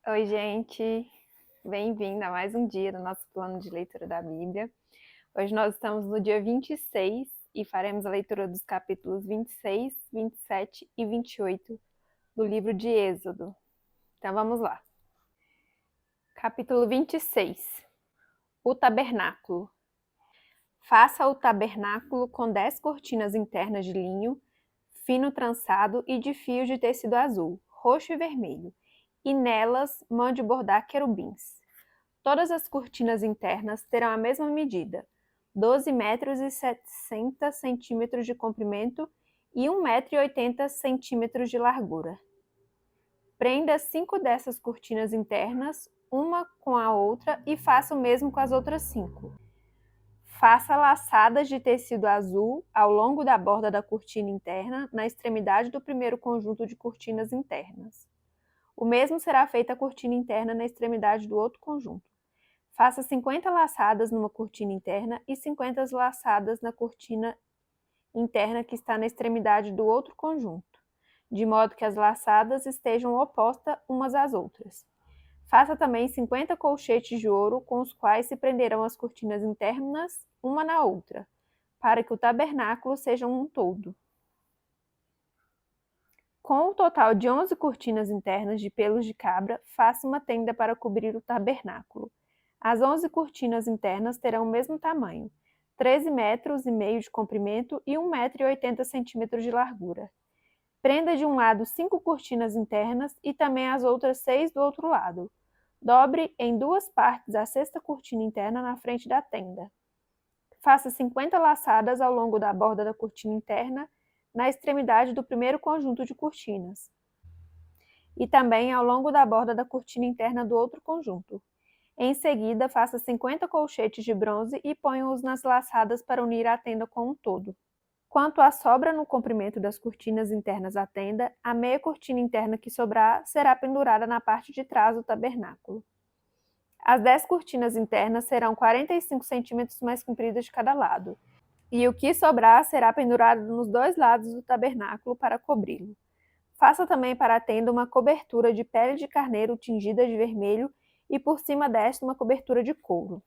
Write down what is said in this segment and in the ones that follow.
Oi, gente! Bem-vindo a mais um dia do nosso plano de leitura da Bíblia. Hoje nós estamos no dia 26 e faremos a leitura dos capítulos 26, 27 e 28 do livro de Êxodo. Então vamos lá. Capítulo 26. O tabernáculo. Faça o tabernáculo com 10 cortinas internas de linho, fino trançado e de fios de tecido azul, roxo e vermelho, e nelas mande bordar querubins. Todas as cortinas internas terão a mesma medida, 12 metros e 60 centímetros de comprimento e 1,80 centímetros de largura. Prenda 5 dessas cortinas internas, uma com a outra, e faça o mesmo com as outras 5. Faça laçadas de tecido azul ao longo da borda da cortina interna, na extremidade do primeiro conjunto de cortinas internas. O mesmo será feito à cortina interna na extremidade do outro conjunto. Faça 50 laçadas numa cortina interna e 50 laçadas na cortina interna que está na extremidade do outro conjunto, de modo que as laçadas estejam opostas umas às outras. Faça também 50 colchetes de ouro com os quais se prenderão as cortinas internas uma na outra, para que o tabernáculo seja um todo. Com o total de 11 cortinas internas de pelos de cabra, faça uma tenda para cobrir o tabernáculo. As 11 cortinas internas terão o mesmo tamanho, 13 metros e meio de comprimento e 1,80 centímetros de largura. Prenda de um lado 5 cortinas internas e também as outras 6 do outro lado. Dobre em 2 partes a sexta cortina interna na frente da tenda. Faça 50 laçadas ao longo da borda da cortina interna, na extremidade do primeiro conjunto de cortinas, e também ao longo da borda da cortina interna do outro conjunto. Em seguida, faça 50 colchetes de bronze e ponha-os nas laçadas para unir a tenda com um todo. Quanto à sobra no comprimento das cortinas internas da tenda, a meia cortina interna que sobrar será pendurada na parte de trás do tabernáculo. As 10 cortinas internas serão 45 centímetros mais compridas de cada lado, e o que sobrar será pendurado nos 2 lados do tabernáculo para cobri-lo. Faça também para a tenda uma cobertura de pele de carneiro tingida de vermelho e por cima desta uma cobertura de couro.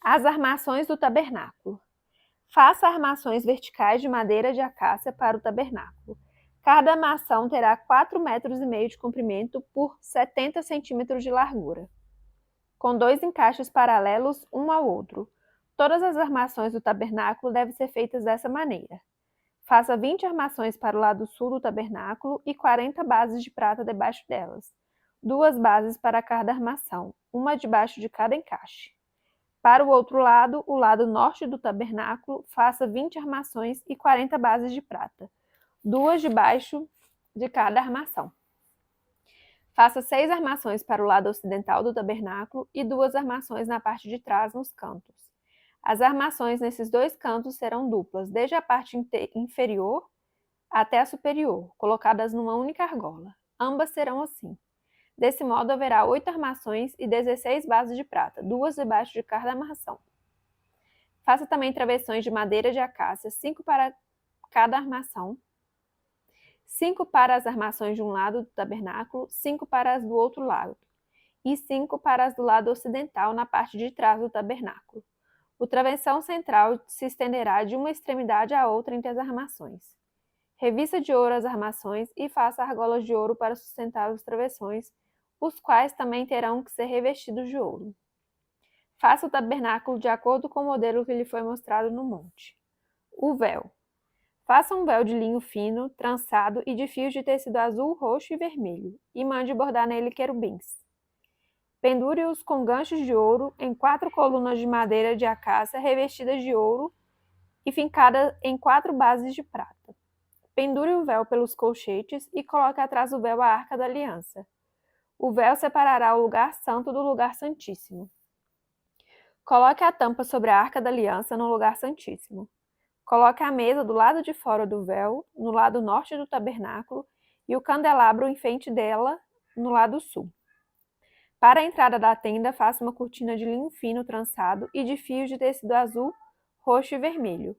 As armações do tabernáculo. Faça armações verticais de madeira de acácia para o tabernáculo. Cada armação terá 4,5 metros de comprimento por 70 centímetros de largura, com 2 encaixes paralelos um ao outro. Todas as armações do tabernáculo devem ser feitas dessa maneira. Faça 20 armações para o lado sul do tabernáculo e 40 bases de prata debaixo delas, 2 bases para cada armação, uma debaixo de cada encaixe. Para o outro lado, o lado norte do tabernáculo, faça 20 armações e 40 bases de prata, 2 debaixo de cada armação. Faça 6 armações para o lado ocidental do tabernáculo e 2 armações na parte de trás nos cantos. As armações nesses 2 cantos serão duplas, desde a parte inferior até a superior, colocadas numa única argola. Ambas serão assim. Desse modo, haverá 8 armações e 16 bases de prata, 2 debaixo de cada armação. Faça também travessões de madeira de acácia, 5 para cada armação, 5 para as armações de um lado do tabernáculo, 5 para as do outro lado, e 5 para as do lado ocidental na parte de trás do tabernáculo. O travessão central se estenderá de uma extremidade à outra entre as armações. Revista de ouro as armações e faça argolas de ouro para sustentar os travessões, os quais também terão que ser revestidos de ouro. Faça o tabernáculo de acordo com o modelo que lhe foi mostrado no monte. O véu. Faça um véu de linho fino, trançado e de fios de tecido azul, roxo e vermelho, e mande bordar nele querubins. Pendure-os com ganchos de ouro em 4 colunas de madeira de acácia revestidas de ouro e fincadas em 4 bases de prata. Pendure o véu pelos colchetes e coloque atrás do véu a arca da aliança. O véu separará o lugar santo do lugar santíssimo. Coloque a tampa sobre a arca da aliança no lugar santíssimo. Coloque a mesa do lado de fora do véu, no lado norte do tabernáculo, e o candelabro em frente dela, no lado sul. Para a entrada da tenda, faça uma cortina de linho fino trançado e de fios de tecido azul, roxo e vermelho,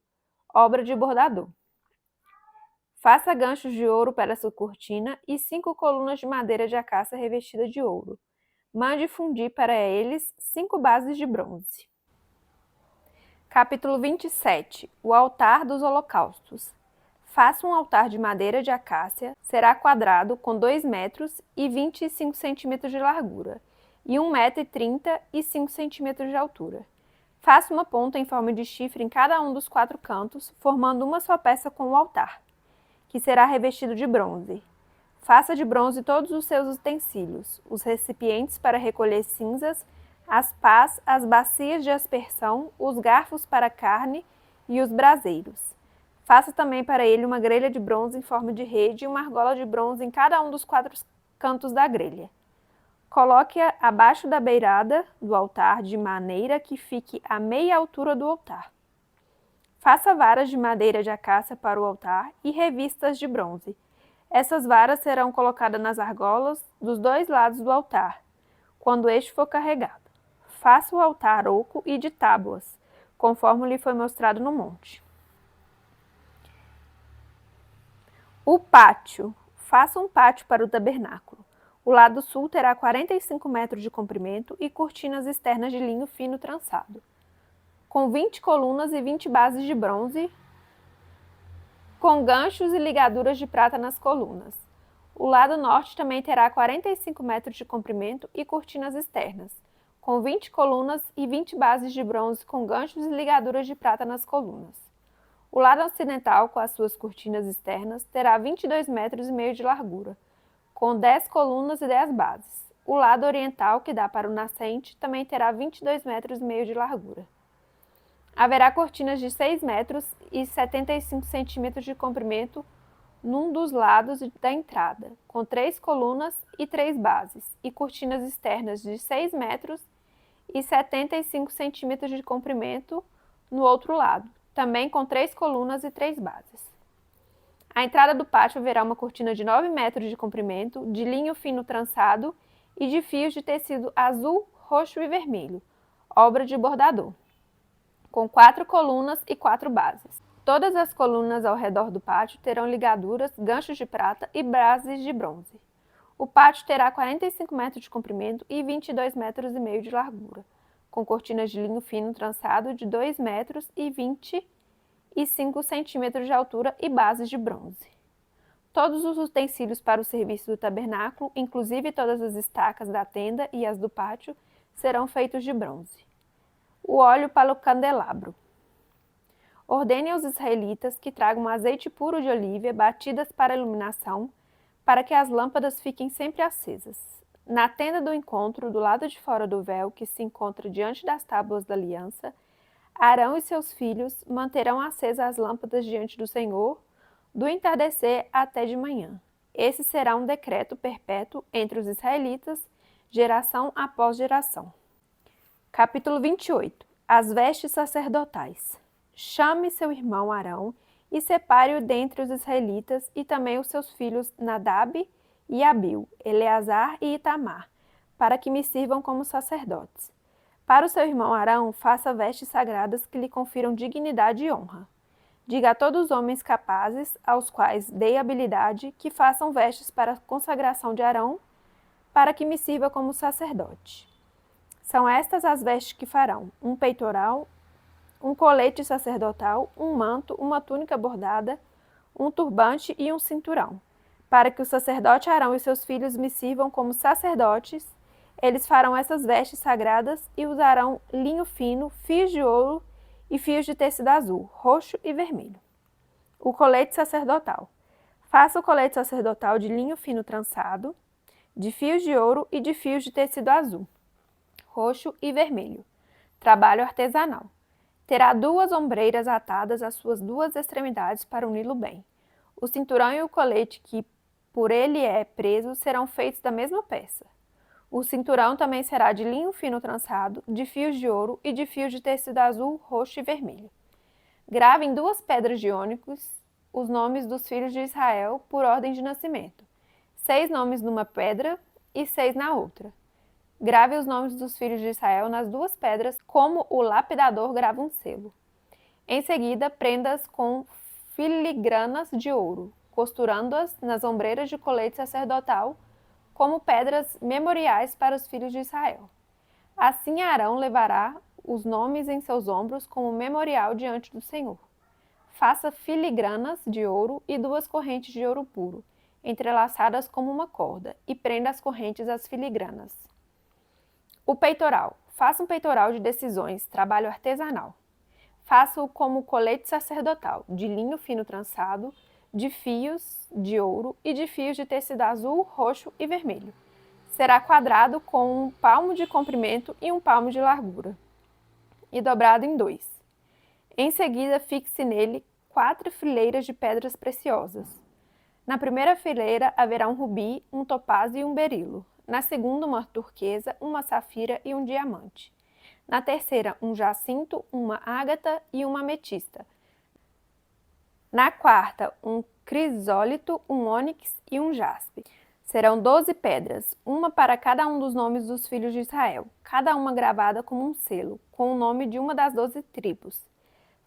obra de bordador. Faça ganchos de ouro para sua cortina e 5 colunas de madeira de acácia revestida de ouro. Mande fundir para eles 5 bases de bronze. Capítulo 27. O altar dos holocaustos. Faça um altar de madeira de acácia, será quadrado com 2 metros e 25 centímetros de largura, e 1 metro e 35 centímetros de altura. Faça uma ponta em forma de chifre em cada um dos 4 cantos, formando uma só peça com o altar, que será revestido de bronze. Faça de bronze todos os seus utensílios, os recipientes para recolher cinzas, as pás, as bacias de aspersão, os garfos para carne e os braseiros. Faça também para ele uma grelha de bronze em forma de rede e uma argola de bronze em cada um dos 4 cantos da grelha. Coloque-a abaixo da beirada do altar de maneira que fique à meia altura do altar. Faça varas de madeira de acácia para o altar e revistas de bronze. Essas varas serão colocadas nas argolas dos 2 lados do altar, quando este for carregado. Faça o altar oco e de tábuas, conforme lhe foi mostrado no monte. O pátio. Faça um pátio para o tabernáculo. O lado sul terá 45 metros de comprimento e cortinas externas de linho fino trançado, com 20 colunas e 20 bases de bronze, com ganchos e ligaduras de prata nas colunas. O lado norte também terá 45 metros de comprimento e cortinas externas, com 20 colunas e 20 bases de bronze com ganchos e ligaduras de prata nas colunas. O lado ocidental, com as suas cortinas externas, terá 22 metros e meio de largura, com 10 colunas e 10 bases. O lado oriental, que dá para o nascente, também terá 22 metros e meio de largura. Haverá cortinas de 6 metros e 75 centímetros de comprimento num dos lados da entrada, com 3 colunas e 3 bases, e cortinas externas de 6 metros e 75 centímetros de comprimento no outro lado, também com 3 colunas e 3 bases. À entrada do pátio haverá uma cortina de 9 metros de comprimento, de linho fino trançado e de fios de tecido azul, roxo e vermelho, obra de bordador, com 4 colunas e 4 bases. Todas as colunas ao redor do pátio terão ligaduras, ganchos de prata e bases de bronze. O pátio terá 45 metros de comprimento e 22 metros e meio de largura, com cortinas de linho fino trançado de 2 metros e 25 centímetros de altura e bases de bronze. Todos os utensílios para o serviço do tabernáculo, inclusive todas as estacas da tenda e as do pátio, serão feitos de bronze. O óleo para o candelabro. Ordene aos israelitas que tragam azeite puro de oliva batidas para iluminação, para que as lâmpadas fiquem sempre acesas. Na tenda do encontro, do lado de fora do véu, que se encontra diante das tábuas da aliança, Arão e seus filhos manterão acesas as lâmpadas diante do Senhor, do entardecer até de manhã. Esse será um decreto perpétuo entre os israelitas, geração após geração. Capítulo 28. As vestes sacerdotais. Chame seu irmão Arão e separe-o dentre os israelitas e também os seus filhos Nadab e Abiú, Eleazar e Itamar, para que me sirvam como sacerdotes. Para o seu irmão Arão, faça vestes sagradas que lhe confiram dignidade e honra. Diga a todos os homens capazes, aos quais dei habilidade, que façam vestes para a consagração de Arão, para que me sirva como sacerdote. São estas as vestes que farão: um peitoral, um colete sacerdotal, um manto, uma túnica bordada, um turbante e um cinturão. Para que o sacerdote Arão e seus filhos me sirvam como sacerdotes, eles farão essas vestes sagradas e usarão linho fino, fios de ouro e fios de tecido azul, roxo e vermelho. O colete sacerdotal. Faça o colete sacerdotal de linho fino trançado, de fios de ouro e de fios de tecido azul, roxo e vermelho. Trabalho artesanal. Terá 2 ombreiras atadas às suas 2 extremidades para uni-lo bem. O cinturão e o colete que por ele é preso serão feitos da mesma peça. O cinturão também será de linho fino trançado, de fios de ouro e de fios de tecido azul, roxo e vermelho. Grave em 2 pedras de ônix os nomes dos filhos de Israel por ordem de nascimento. 6 nomes numa pedra e 6 na outra. Grave os nomes dos filhos de Israel nas 2 pedras, como o lapidador grava um selo. Em seguida, prenda-as com filigranas de ouro, costurando-as nas ombreiras de colete sacerdotal, como pedras memoriais para os filhos de Israel. Assim Arão levará os nomes em seus ombros como memorial diante do Senhor. Faça filigranas de ouro e 2 correntes de ouro puro, entrelaçadas como uma corda, e prenda as correntes às filigranas. O peitoral. Faça um peitoral de decisões, trabalho artesanal. Faça-o como colete sacerdotal, de linho fino trançado, de fios de ouro e de fios de tecido azul, roxo e vermelho. Será quadrado com 1 palmo de comprimento e 1 palmo de largura, e dobrado em 2. Em seguida, fixe nele 4 fileiras de pedras preciosas. Na primeira fileira haverá um rubi, um topázio e um berilo. Na segunda, uma turquesa, uma safira e um diamante. Na terceira, um jacinto, uma ágata e uma ametista. Na quarta, um crisólito, um ônix e um jaspe. Serão 12 pedras, uma para cada um dos nomes dos filhos de Israel, cada uma gravada como um selo, com o nome de uma das 12 tribos.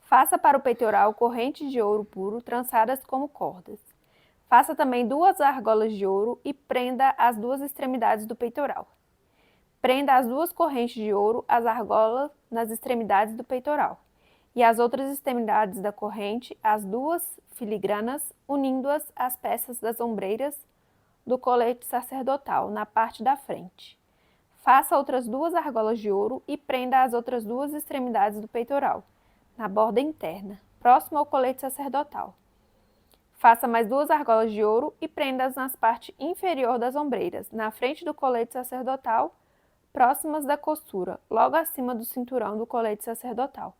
Faça para o peitoral correntes de ouro puro, trançadas como cordas. Faça também 2 argolas de ouro e prenda as 2 extremidades do peitoral. Prenda as 2 correntes de ouro, as argolas, nas extremidades do peitoral, e as outras extremidades da corrente, as 2 filigranas, unindo-as às peças das ombreiras do colete sacerdotal, na parte da frente. Faça outras 2 argolas de ouro e prenda as outras 2 extremidades do peitoral, na borda interna, próximo ao colete sacerdotal. Faça mais 2 argolas de ouro e prenda-as na parte inferior das ombreiras, na frente do colete sacerdotal, próximas da costura, logo acima do cinturão do colete sacerdotal.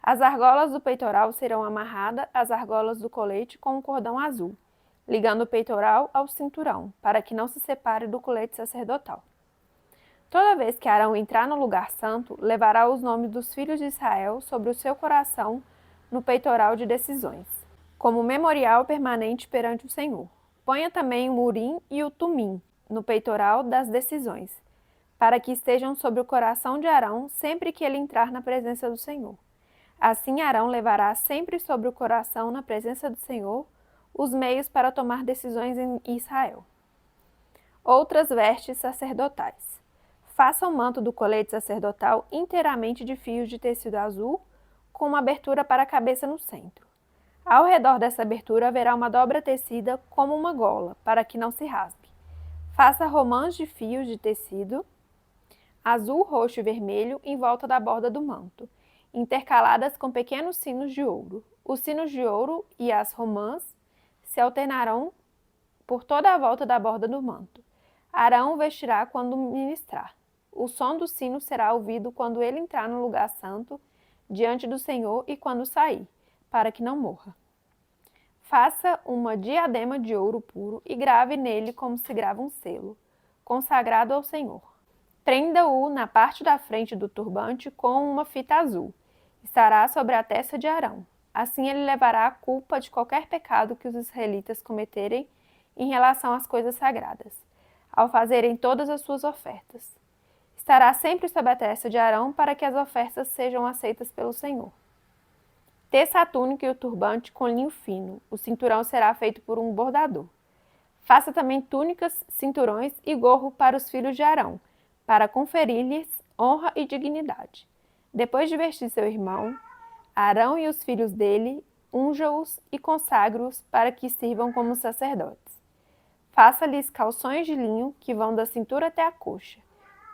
As argolas do peitoral serão amarradas às argolas do colete com um cordão azul, ligando o peitoral ao cinturão, para que não se separe do colete sacerdotal. Toda vez que Arão entrar no lugar santo, levará os nomes dos filhos de Israel sobre o seu coração no peitoral de decisões, como memorial permanente perante o Senhor. Ponha também o Urim e o Tumim no peitoral das decisões, para que estejam sobre o coração de Arão sempre que ele entrar na presença do Senhor. Assim Arão levará sempre sobre o coração, na presença do Senhor, os meios para tomar decisões em Israel. Outras vestes sacerdotais. Faça o manto do colete sacerdotal inteiramente de fios de tecido azul, com uma abertura para a cabeça no centro. Ao redor dessa abertura haverá uma dobra tecida como uma gola, para que não se rasgue. Faça romãs de fios de tecido azul, roxo e vermelho em volta da borda do manto, intercaladas com pequenos sinos de ouro. Os sinos de ouro e as romãs se alternarão por toda a volta da borda do manto. Arão vestirá quando ministrar. O som do sino será ouvido quando ele entrar no lugar santo, diante do Senhor, e quando sair, para que não morra. Faça uma diadema de ouro puro e grave nele como se grava um selo, consagrado ao Senhor. Prenda-o na parte da frente do turbante com uma fita azul. Estará sobre a testa de Arão. Assim ele levará a culpa de qualquer pecado que os israelitas cometerem em relação às coisas sagradas, ao fazerem todas as suas ofertas. Estará sempre sob a testa de Arão para que as ofertas sejam aceitas pelo Senhor. Teça a túnica e o turbante com linho fino. O cinturão será feito por um bordador. Faça também túnicas, cinturões e gorro para os filhos de Arão, para conferir-lhes honra e dignidade. Depois de vestir seu irmão, Arão e os filhos dele, unja-os e consagre-os para que sirvam como sacerdotes. Faça-lhes calções de linho que vão da cintura até a coxa,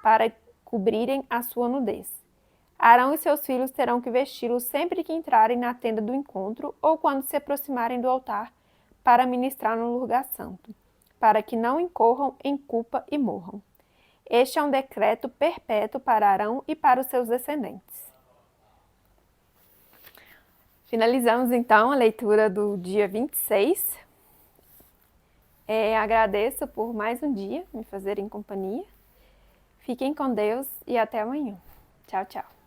para cobrirem a sua nudez. Arão e seus filhos terão que vesti-los sempre que entrarem na tenda do encontro ou quando se aproximarem do altar para ministrar no lugar santo, para que não incorram em culpa e morram. Este é um decreto perpétuo para Arão e para os seus descendentes. Finalizamos então a leitura do dia 26. Agradeço por mais um dia me fazerem companhia. Fiquem com Deus e até amanhã. Tchau, tchau.